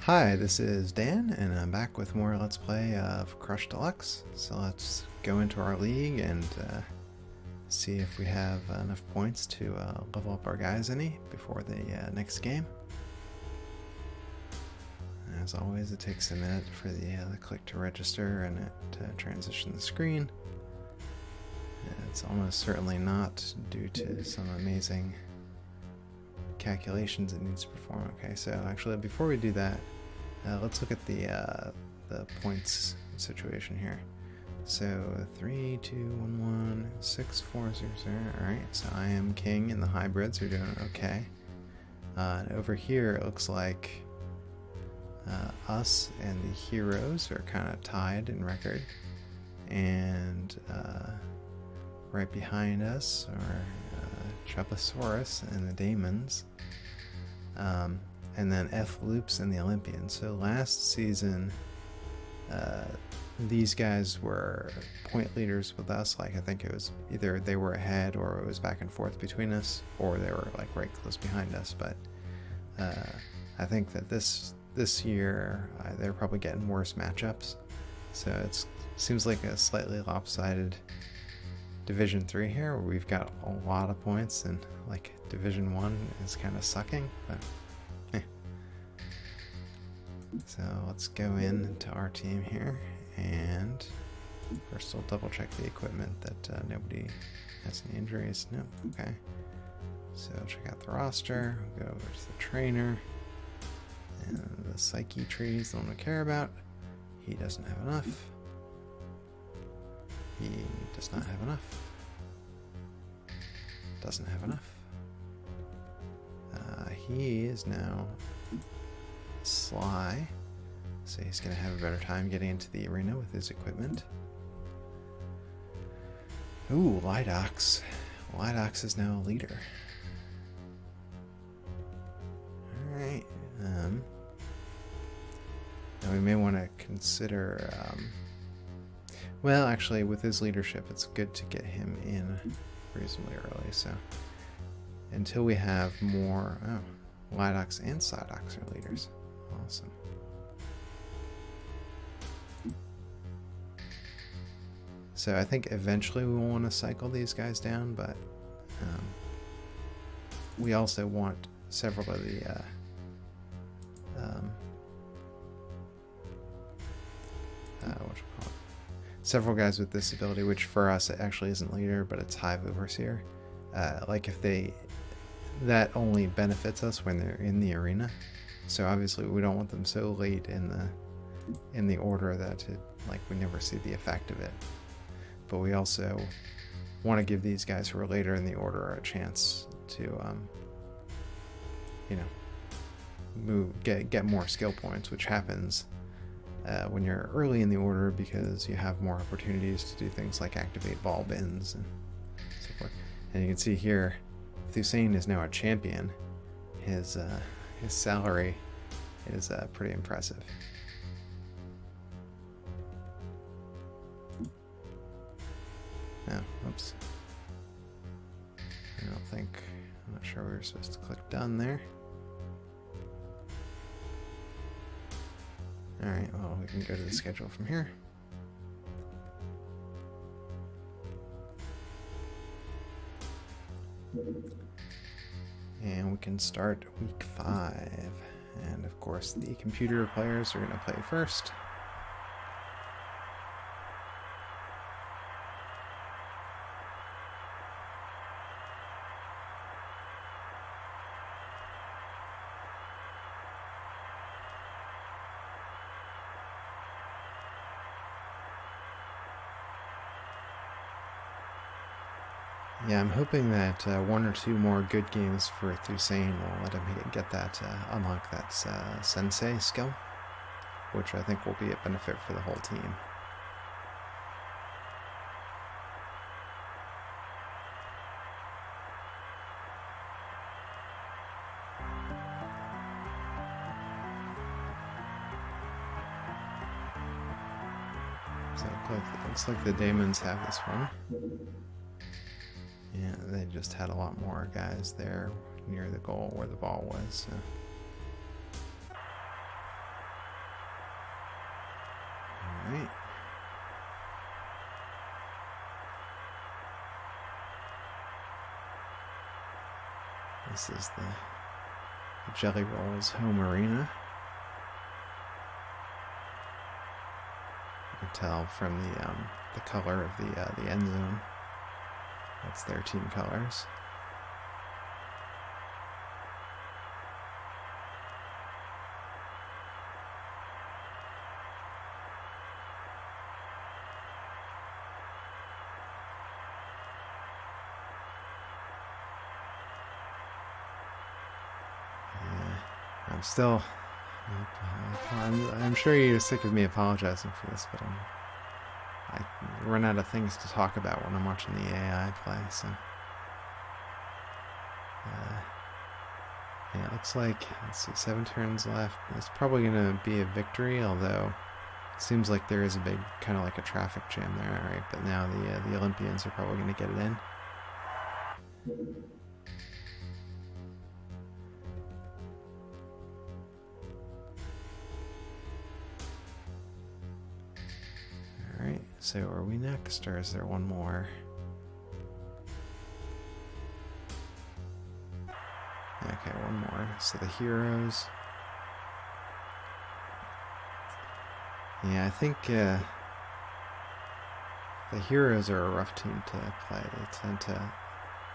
Hi, this is Dan, and I'm back with more Let's Play of Crush Deluxe. So let's go into our league and see if we have enough points to level up our guys any before the next game. As always, it takes a minute for the click to register and it to transition the screen. It's almost certainly not due to some amazing calculations it needs to perform. Okay, so actually before we do that, let's look at the points situation here. So 3, 2, 1, 1, 6, 4, 0, 0. Alright, so I am king and the hybrids are doing okay. And over here it looks like us and the heroes are kind of tied in record. And right behind us are Trapezosaurus and the Daemons. And then F Loops and the Olympians. So last season, these guys were point leaders with us. Like I think it was either they were ahead or it was back and forth between us, or they were like right close behind us. But I think that this year they're probably getting worse matchups. So it seems like a slightly lopsided Division 3 here, where we've got a lot of points, and like Division 1 is kind of sucking. But so let's go into our team here, and first we'll double check the equipment that nobody has any injuries. No, okay. So check out the roster, we'll go over to the trainer, and the psyche tree is the one we care about. He doesn't have enough. He does not have enough. Doesn't have enough. He is now sly, so he's going to have a better time getting into the arena with his equipment. Ooh, Lidox. Lidox is now a leader. Alright. Now we may want to consider... well, actually, with his leadership, it's good to get him in reasonably early, so... Until we have more... Oh, Lidox and Psydox are leaders. Awesome. So I think eventually we will want to cycle these guys down, but we also want several of the several guys with this ability, which for us it actually isn't leader, but it's Hive Overseer. Like if that only benefits us when they're in the arena. So obviously we don't want them so late in the order that like we never see the effect of it. But we also want to give these guys who are later in the order a chance to you know, get more skill points, which happens when you're early in the order because you have more opportunities to do things like activate ball bins and so forth. And you can see here, Thusain is now a champion. His salary is pretty impressive. Oh, oops. I don't think, I'm not sure we were supposed to click done there. Alright, well, we can go to the schedule from here. And we can start week 5. And of course, the computer players are going to play first. Yeah, I'm hoping that 1 or 2 more good games for Thusain will let him get that, unlock that Sensei skill, which I think will be a benefit for the whole team. So it looks like the Daemons have this one. Yeah, they just had a lot more guys there near the goal where the ball was. So. This is the Jelly Rolls home arena. You can tell from the color of the end zone. That's their team colors. I'm sure you're sick of me apologizing for this, but I run out of things to talk about when I'm watching the AI play, so. Yeah, it looks like, let's see, 7 turns left. It's probably going to be a victory, although it seems like there is a big, kind of like a traffic jam there, alright, but now the Olympians are probably going to get it in. Alright, so are we next, or is there one more? Okay, one more. So the heroes. Yeah, I think the heroes are a rough team to play. They tend to,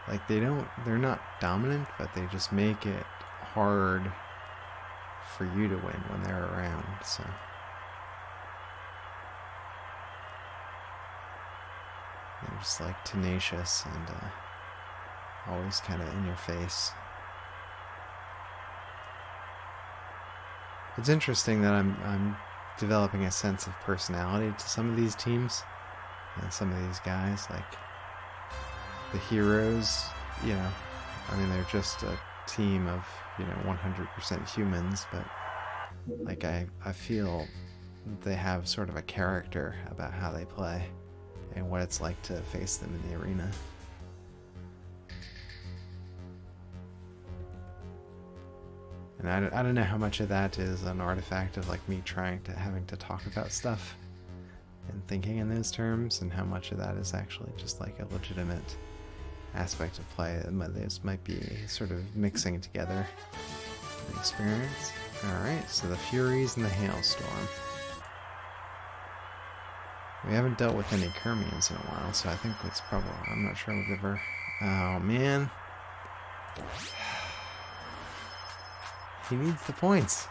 like, they're not dominant, but they just make it hard for you to win when they're around, so. They're just like tenacious and always kind of in your face. It's interesting that I'm developing a sense of personality to some of these teams and some of these guys. Like the heroes, you know, I mean, they're just a team of, you know, 100% humans, but like I feel they have sort of a character about how they play and what it's like to face them in the arena. And I don't know how much of that is an artifact of like me having to talk about stuff and thinking in those terms, and how much of that is actually just like a legitimate aspect of play. This might be sort of mixing together the experience. Alright, so the Furies and the Hailstorm. We haven't dealt with any Kermians in a while, so I think it's probably, I'm not sure we've ever... Oh, man. He needs the points.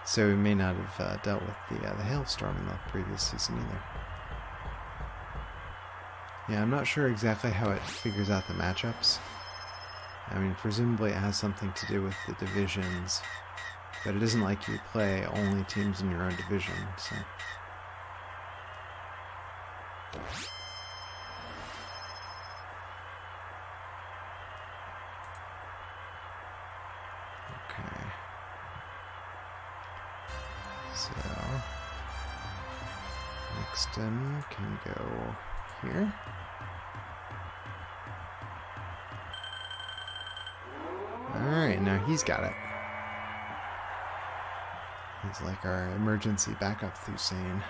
So we may not have dealt with the Hailstorm in the previous season either. Yeah, I'm not sure exactly how it figures out the matchups. I mean, presumably it has something to do with the divisions, but it isn't like you play only teams in your own division, so... Okay. So... Nixon can go here. Alright, now he's got it. He's like our emergency backup Thusain.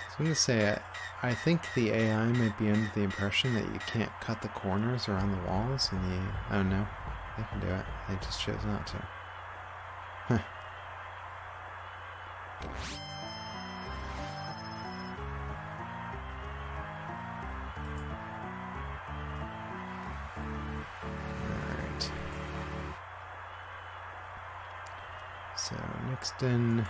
I was going to say, I think the AI might be under the impression that you can't cut the corners around the walls, and oh no, they can do it. They just chose not to. Huh. Alright. So, Nixon...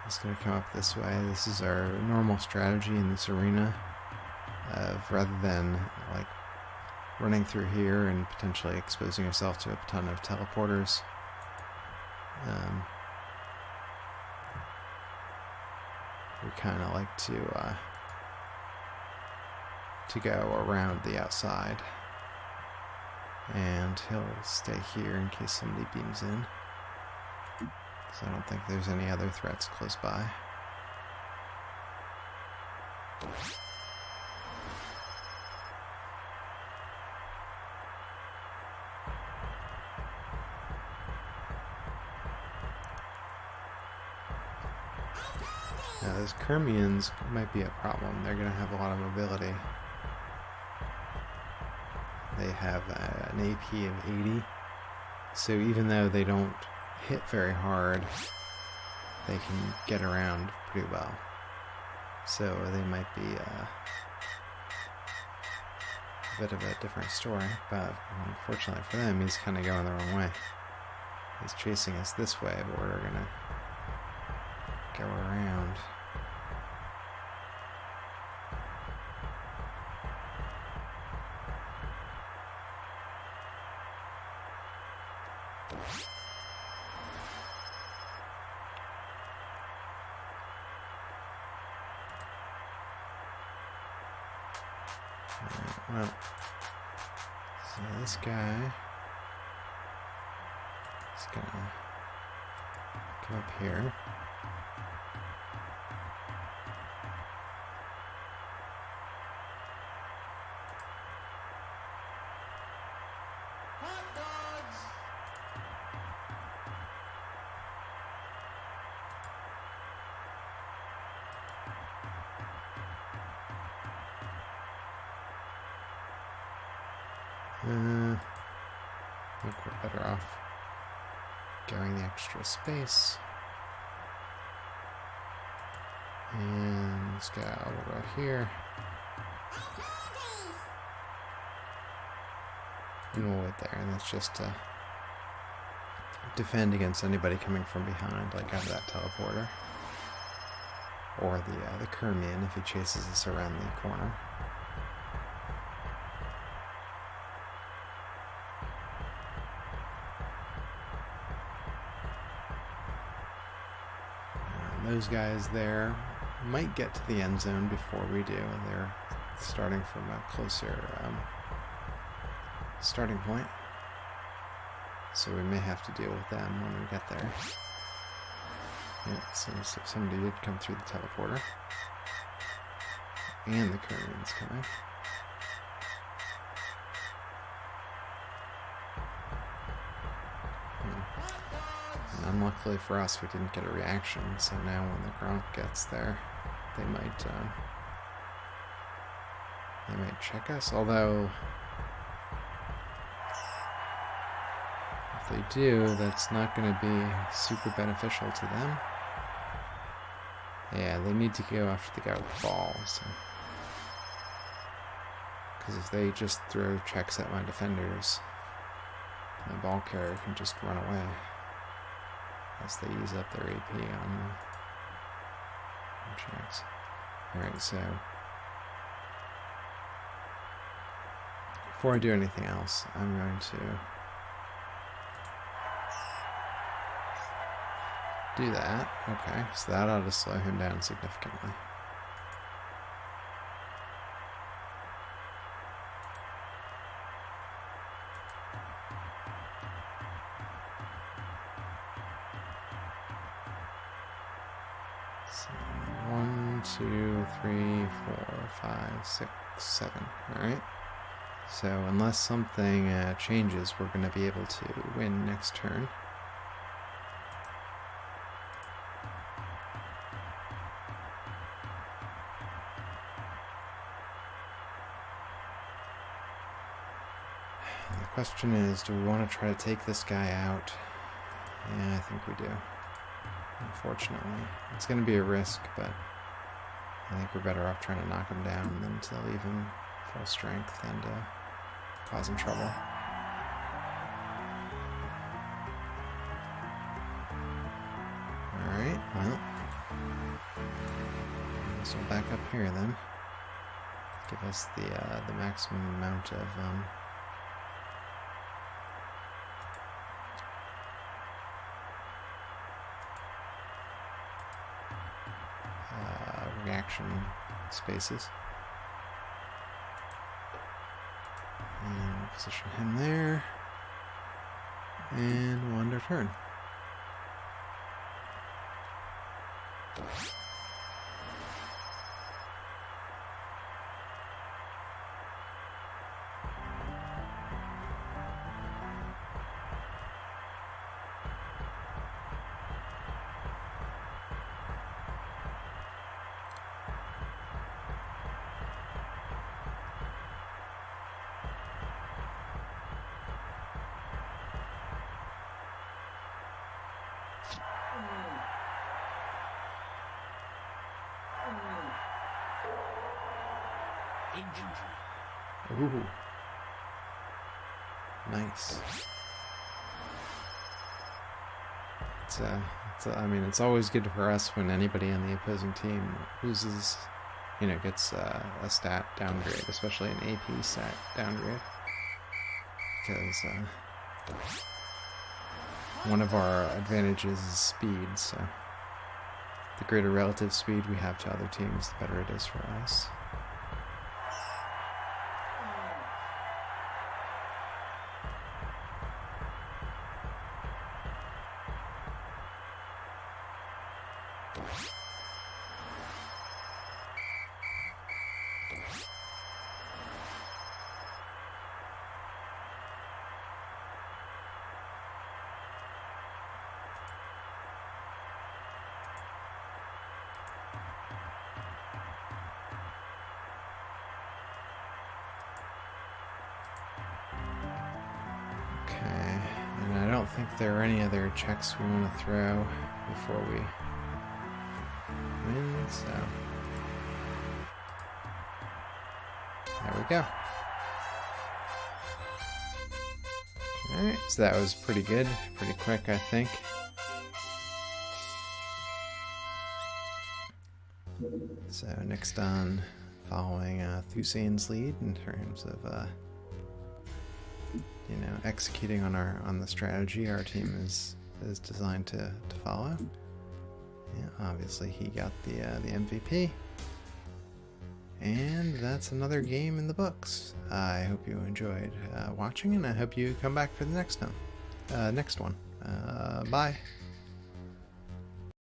It's going to come up this way. This is our normal strategy in this arena of, rather than like running through here and potentially exposing yourself to a ton of teleporters, we kind of like to go around the outside. And he'll stay here in case somebody beams in. So I don't think there's any other threats close by. Now those Kermians might be a problem. They're going to have a lot of mobility. They have an AP of 80, so even though they don't hit very hard, they can get around pretty well. So they might be a bit of a different story, but unfortunately for them, he's kind of going the wrong way. He's chasing us this way, but we're going to go around. Well, so this guy is gonna come up here. Hot dogs! I think we're better off going the extra space. And this guy will go here. And we'll wait there, and that's just to defend against anybody coming from behind, like out of that teleporter. Or the Kermian if he chases us around the corner. Those guys there might get to the end zone before we do. They're starting from a closer starting point. So we may have to deal with them when we get there. Yeah, so somebody did come through the teleporter. And the Kermian's coming. And unluckily for us, we didn't get a reaction, so now when the Gronk gets there, they might check us, although if they do, that's not going to be super beneficial to them. Yeah, they need to go after the guy with the ball, so. Because if they just throw checks at my defenders, my ball carrier can just run away. As they use up their AP on checks. Alright, so before I do anything else, I'm going to do that. Okay, so that ought to slow him down significantly. So 1, 2, 3, 4, 5, 6, 7. Alright. So unless something changes, we're going to be able to win next turn. The question is, do we want to try to take this guy out? Yeah, I think we do. Unfortunately. It's going to be a risk, but I think we're better off trying to knock him down than to leave him full strength and cause him trouble. Alright, well. I guess we'll back up here then. Give us the maximum amount of action spaces. And position him there. And wander turn. Ooh. Nice. I mean, it's always good for us when anybody on the opposing team loses, you know, gets a stat downgrade, especially an AP stat downgrade. Because one of our advantages is speed, so the greater relative speed we have to other teams, the better it is for us. And I don't think there are any other checks we want to throw before we win, so there we go. Alright, so that was pretty good, pretty quick, I think. So next on, following Thusain's lead in terms of you know, executing on the strategy our team is designed to follow. Yeah, obviously he got the MVP, and that's another game in the books. I hope you enjoyed watching, and I hope you come back for the next one. Bye.